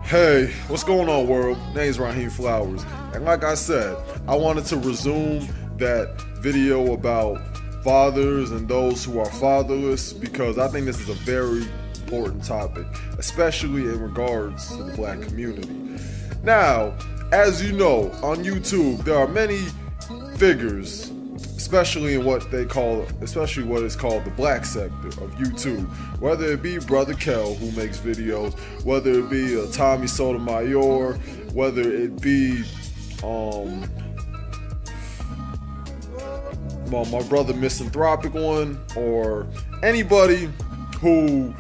Hey, what's going on, world? Name's Raheem Flowers, and like I said, I wanted to resume that video about fathers and those who are fatherless because I think this is a very important topic, especially in regards to the black community. Now, as you know, on YouTube, there are many figures, especially in what is called the black sector of YouTube, whether it be Brother Kel, who makes videos, whether it be Tommy Sotomayor, whether it be my brother Misanthropic one, or anybody who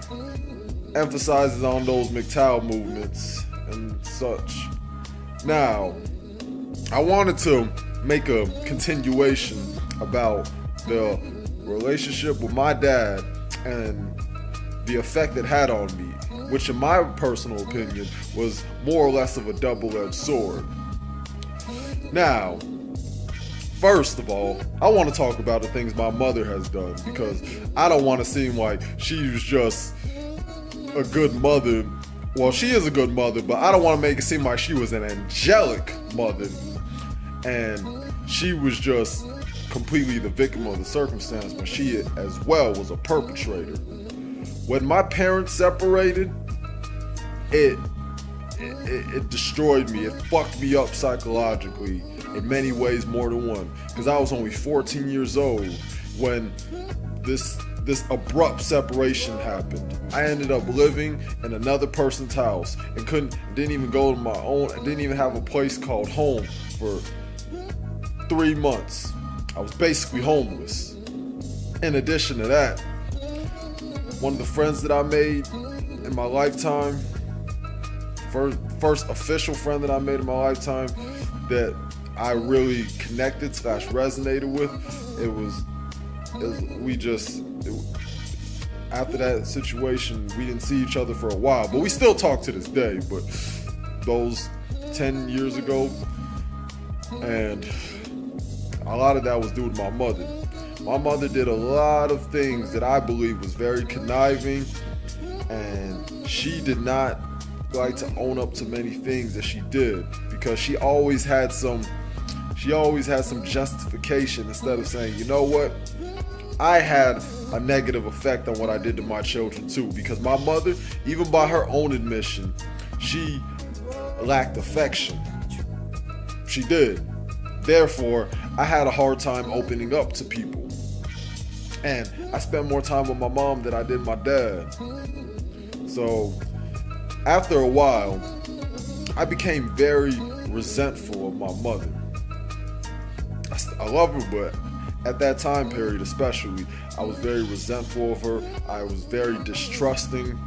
emphasizes on those MGTOW movements and such. Now, I wanted to make a continuation about the relationship with my dad and the effect it had on me, which in my personal opinion was more or less of a double-edged sword. Now, first of all, I want to talk about the things my mother has done because I don't want to seem like she was just a good mother. Well, she is a good mother, but I don't want to make it seem like she was an angelic mother and she was just completely the victim of the circumstance, but she as well was a perpetrator. When my parents separated, it destroyed me. It fucked me up psychologically in many ways, more than one, because I was only 14 years old when this abrupt separation happened. I ended up living in another person's house and didn't even go to my own. I didn't even have a place called home for 3 months. I was basically homeless. In addition to that, one of the friends that I made in my lifetime, first official friend that I made in my lifetime that I really connected / resonated with, after that situation, we didn't see each other for a while, but we still talk to this day. But those 10 years ago, and a lot of that was due to my mother. My mother did a lot of things that I believe was very conniving, and she did not like to own up to many things that she did because she always had some justification instead of saying, you know what, I had a negative effect on what I did to my children too, because my mother, even by her own admission, she lacked affection. She did. Therefore, I had a hard time opening up to people. And I spent more time with my mom than I did my dad. So, after a while, I became very resentful of my mother. I love her, but at that time period especially, I was very resentful of her. I was very distrusting.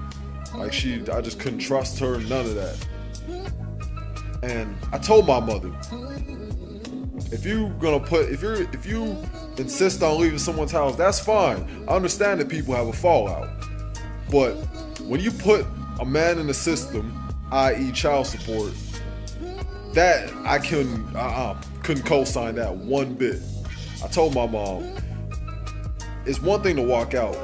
I just couldn't trust her, none of that. And I told my mother, if you insist on leaving someone's house, that's fine. I understand that people have a fallout. But when you put a man in the system, i.e. child support, that I couldn't co-sign that one bit. I told my mom, it's one thing to walk out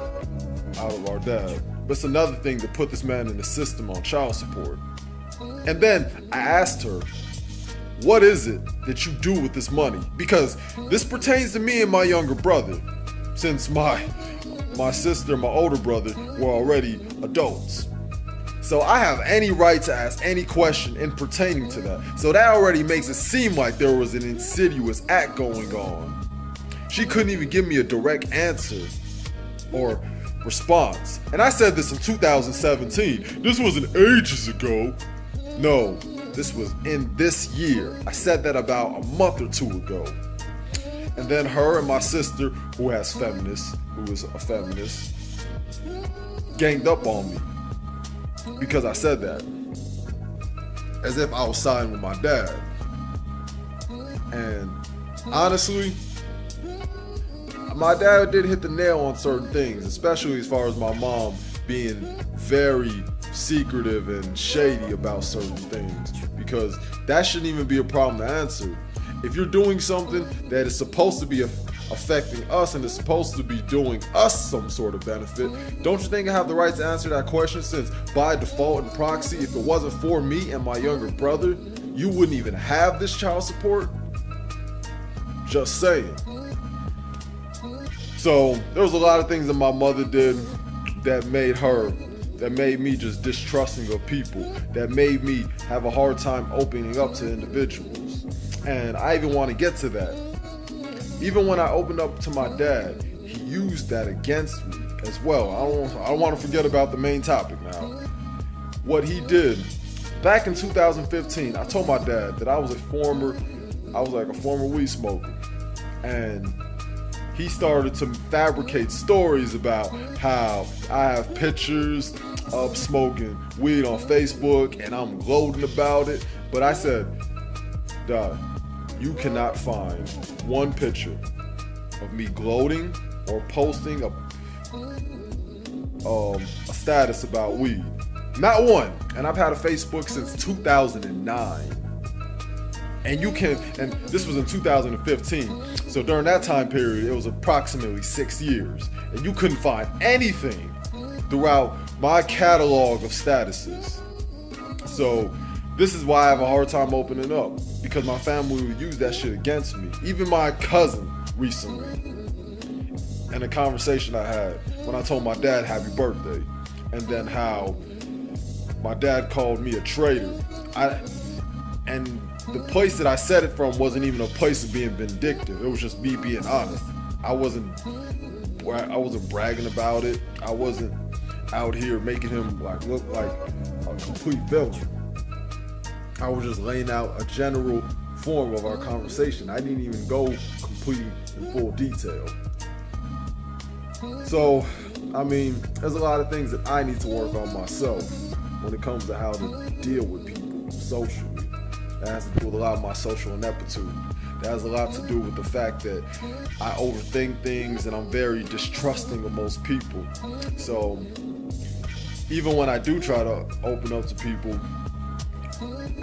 of our dad, but it's another thing to put this man in the system on child support. And then I asked her, what is it that you do with this money? Because this pertains to me and my younger brother, since my sister and my older brother were already adults. So I have any right to ask any question in pertaining to that. So that already makes it seem like there was an insidious act going on. She couldn't even give me a direct answer or response. And I said this in 2017. This wasn't ages ago. No. This was in this year. I said that about a month or two ago. And then her and my sister, who is a feminist, ganged up on me because I said that. As if I was siding with my dad. And honestly, my dad did hit the nail on certain things, especially as far as my mom being very secretive and shady about certain things, because that shouldn't even be a problem to answer. If you're doing something that is supposed to be affecting us and is supposed to be doing us some sort of benefit, don't you think I have the right to answer that question, since by default and proxy, if it wasn't for me and my younger brother, you wouldn't even have this child support? Just saying. So there was a lot of things that my mother did that made me just distrusting of people, that made me have a hard time opening up to individuals. And I even want to get to that. Even when I opened up to my dad, he used that against me as well. I don't want to forget about the main topic now. What he did back in 2015, I told my dad that I was like a former weed smoker, and he started to fabricate stories about how I have pictures of smoking weed on Facebook and I'm gloating about it. But I said, Dad, you cannot find one picture of me gloating or posting a status about weed. Not one. And I've had a Facebook since 2009. And this was in 2015. So during that time period, it was approximately 6 years. And you couldn't find anything throughout my catalog of statuses. So this is why I have a hard time opening up, because my family would use that shit against me. Even my cousin recently, in a conversation I had when I told my dad happy birthday, and then how my dad called me a traitor. And the place that I said it from wasn't even a place of being vindictive. It was just me being honest. I wasn't bragging about it. I wasn't out here making him look like a complete villain. I was just laying out a general form of our conversation. I didn't even go complete in full detail. So, I mean, there's a lot of things that I need to work on myself when it comes to how to deal with people socially. That has to do with a lot of my social ineptitude. That has a lot to do with the fact that I overthink things and I'm very distrusting of most people. So even when I do try to open up to people,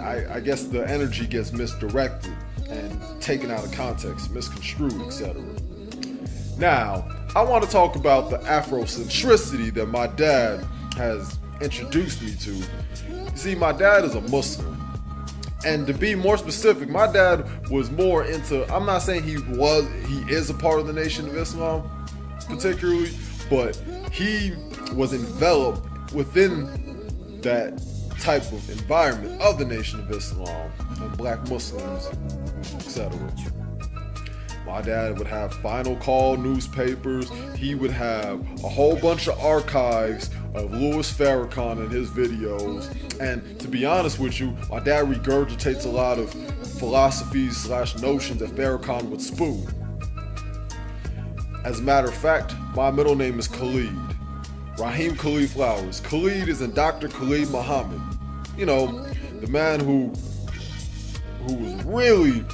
I guess the energy gets misdirected and taken out of context, misconstrued, etc. Now, I want to talk about the Afrocentricity that my dad has introduced me to. You see, my dad is a Muslim. And to be more specific, my dad was more into, I'm not saying he is a part of the Nation of Islam particularly, but he was enveloped within that type of environment of the Nation of Islam and black Muslims, etc. My dad would have Final Call newspapers. He would have a whole bunch of archives of Louis Farrakhan and his videos. And to be honest with you, my dad regurgitates a lot of philosophies / notions that Farrakhan would spew. As a matter of fact, my middle name is Khalid. Raheem Khalid Flowers. Khalid is in Dr. Khalid Muhammad. You know, the man who was really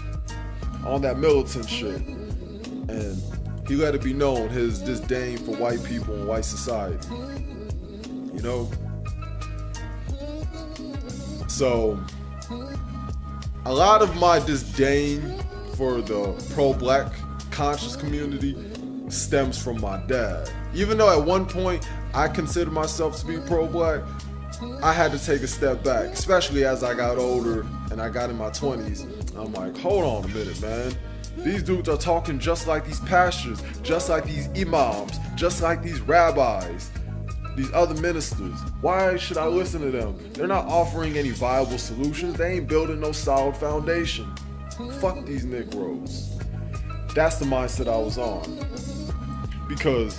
on that militant shit, and he let it be known his disdain for white people and white society, you know. So a lot of my disdain for the pro-black conscious community stems from my dad. Even though at one point I considered myself to be pro-black, I had to take a step back, especially as I got older and I got in my 20s. I'm like, hold on a minute, man. These dudes are talking just like these pastors, just like these imams, just like these rabbis, these other ministers. Why should I listen to them? They're not offering any viable solutions. They ain't building no solid foundation. Fuck these Negroes. That's the mindset I was on. Because,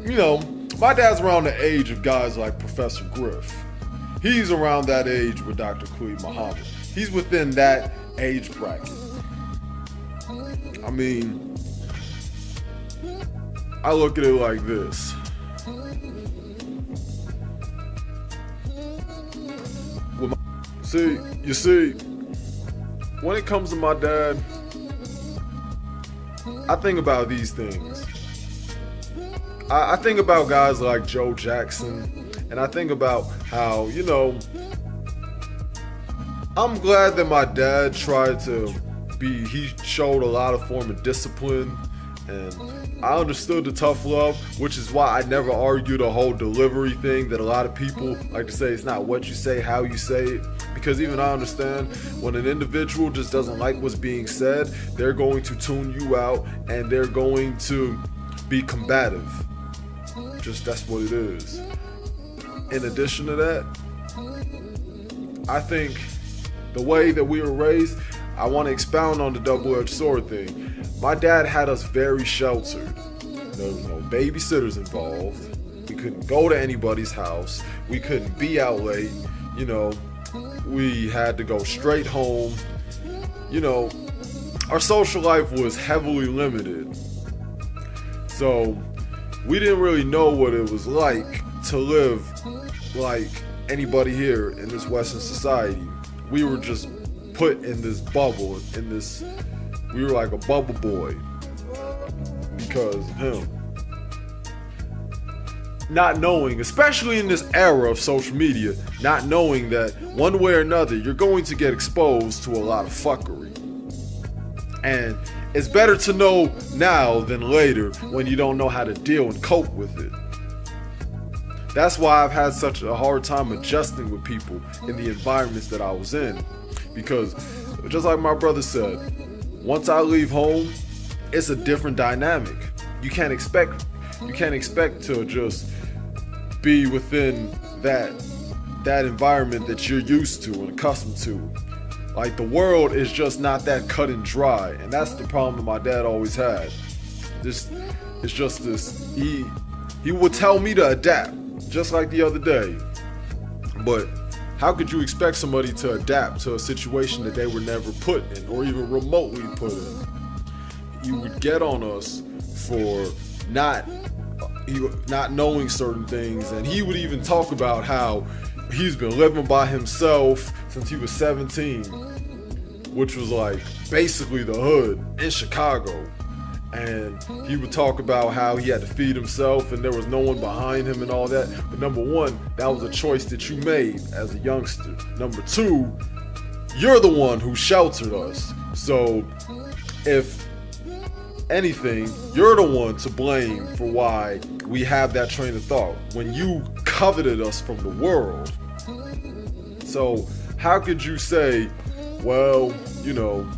you know, my dad's around the age of guys like Professor Griff. He's around that age with Dr. Khalid Muhammad. He's within that age bracket. I mean, I look at it like this. You see, when it comes to my dad, I think about these things. I think about guys like Joe Jackson, and I think about how, you know, I'm glad that my dad he showed a lot of form of discipline And I understood the tough love, which is why I never argued the whole delivery thing that a lot of people like to say. It's not what you say, how you say it. Because even I understand when an individual just doesn't like what's being said, they're going to tune you out and they're going to be combative. Just that's what it is. In addition to that, I think the way that we were raised, I want to expound on the double-edged sword thing. My dad had us very sheltered. There was no babysitters involved. We couldn't go to anybody's house. We couldn't be out late. You know, we had to go straight home. You know, our social life was heavily limited. So we didn't really know what it was like to live like anybody here in this Western society. We were just put in this bubble, we were like a bubble boy because of him. Not knowing, especially in this era of social media, not knowing that one way or another, you're going to get exposed to a lot of fuckery. And it's better to know now than later when you don't know how to deal and cope with it. That's why I've had such a hard time adjusting with people in the environments that I was in. Because just like my brother said, once I leave home, it's a different dynamic. You can't expect to just be within that environment that you're used to and accustomed to. Like, the world is just not that cut and dry, and that's the problem that my dad always had. It's just this. He would tell me to adapt, just like the other day. But how could you expect somebody to adapt to a situation that they were never put in, or even remotely put in? He would get on us for not knowing certain things, and he would even talk about how he's been living by himself since he was 17, which was like basically the hood in Chicago. And he would talk about how he had to feed himself and there was no one behind him and all that. But number one, that was a choice that you made as a youngster. Number two, you're the one who sheltered us. So if anything, you're the one to blame for why we have that train of thought when you coveted us from the world. So how could you say, well, you know,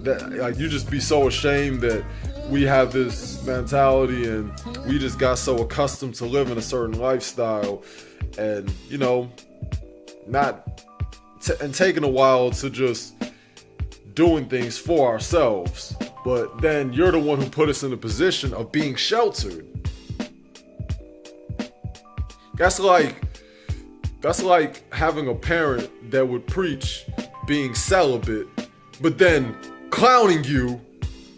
that like you just be so ashamed that we have this mentality and we just got so accustomed to living a certain lifestyle, and you know, and taking a while to just doing things for ourselves, but then you're the one who put us in a position of being sheltered. That's like having a parent that would preach being celibate, but then clowning you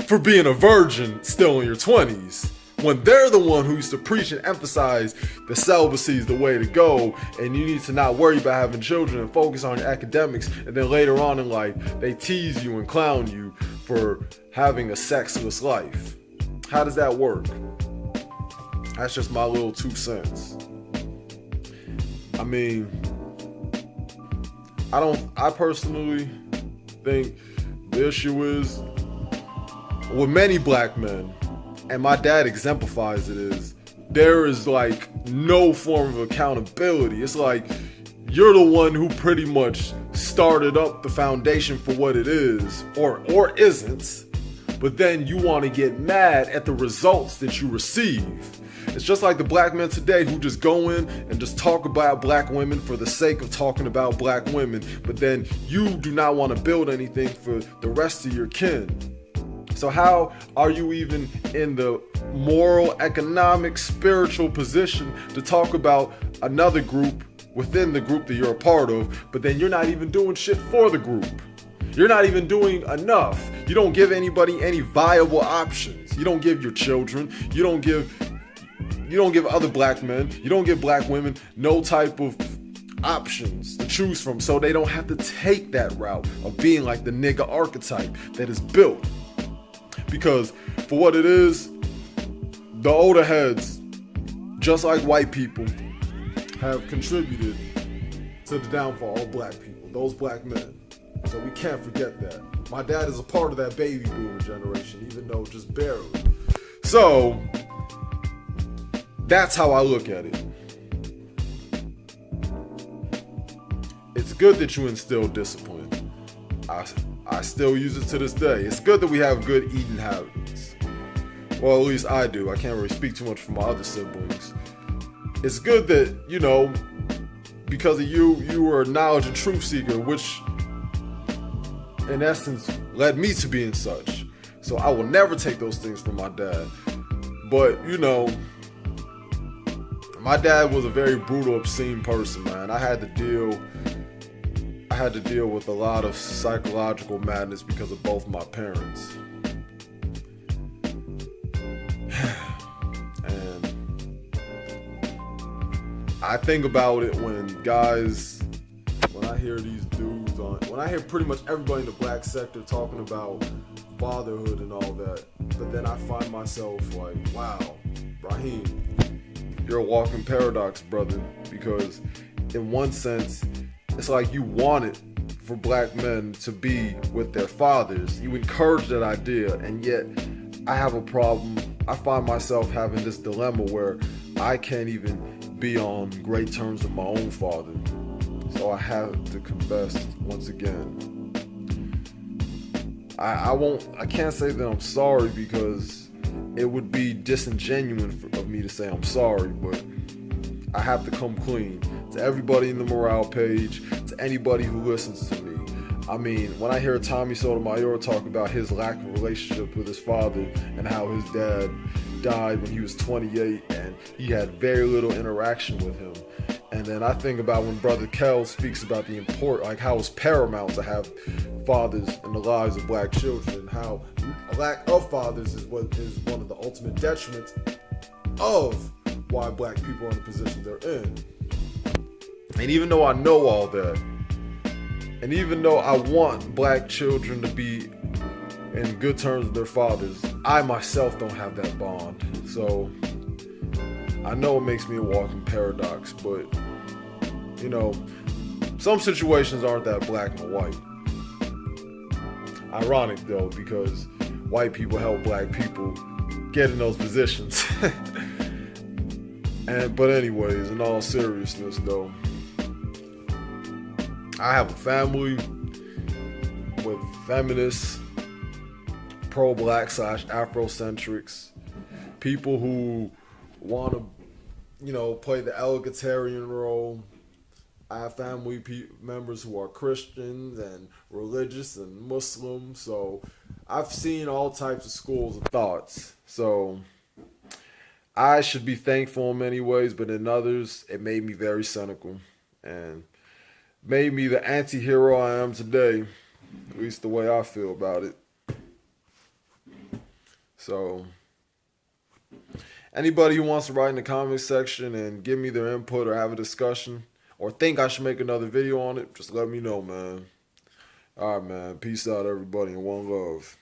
for being a virgin still in your 20s, when they're the one who used to preach and emphasize the celibacy is the way to go, and you need to not worry about having children and focus on your academics, and then later on in life they tease you and clown you for having a sexless life. How does that work? That's just my little 2 cents. I mean, I personally think the issue is with many black men, and my dad exemplifies it, is there is like no form of accountability. It's like you're the one who pretty much started up the foundation for what it is, or isn't, but then you want to get mad at the results that you receive. It's just like the black men today who just go in and just talk about black women for the sake of talking about black women, but then you do not want to build anything for the rest of your kin. So how are you even in the moral, economic, spiritual position to talk about another group within the group that you're a part of, but then you're not even doing shit for the group? You're not even doing enough. You don't give anybody any viable options. You don't give your children, you don't give other black men, you don't give black women no type of options to choose from, so they don't have to take that route of being like the nigga archetype that is built. Because for what it is, the older heads, just like white people, have contributed to the downfall of black people, those black men. So we can't forget that. My dad is a part of that baby boomer generation, even though just barely. So, that's how I look at it. It's good that you instill discipline. I still use it to this day. It's good that we have good eating habits. Well, at least I do. I can't really speak too much for my other siblings. It's good that, you know, because of you were a knowledge and truth seeker, which in essence led me to being such. So I will never take those things from my dad. But, you know, my dad was a very brutal, obscene person, man. I had to deal with a lot of psychological madness because of both my parents. And I think about it when I hear these dudes when I hear pretty much everybody in the black sector talking about fatherhood and all that, but then I find myself like, wow, Raheem, you're a walking paradox, brother, because in one sense, it's like you want it for black men to be with their fathers. You encourage that idea, and yet I have a problem. I find myself having this dilemma where I can't even be on great terms with my own father. So I have to confess once again. I can't say that I'm sorry because it would be disingenuous of me to say I'm sorry, but I have to come clean to everybody in the M.O.R.A.L.E page, to anybody who listens to me. I mean, when I hear Tommy Sotomayor talk about his lack of relationship with his father and how his dad died when he was 28 and he had very little interaction with him. And then I think about when Brother M.O.R.A.L.E speaks about the like how it's paramount to have fathers in the lives of black children, and how a lack of fathers is what is one of the ultimate detriments of why black people are in the position they're in. And even though I know all that, and even though I want black children to be in good terms with their fathers, I myself don't have that bond. So I know it makes me a walking paradox, but you know, some situations aren't that black and white. Ironic though, because white people help black people get in those positions. But anyways, in all seriousness though, I have a family with feminists, pro-black / Afrocentrics, people who want to, you know, play the egalitarian role. I have family members who are Christians and religious and Muslim, so I've seen all types of schools of thoughts. So I should be thankful in many ways, but in others, it made me very cynical and made me the anti-hero I am today, at least the way I feel about it. So anybody who wants to write in the comment section and give me their input or have a discussion or think I should make another video on it, just let me know, man. All right, man. Peace out, everybody, and one love.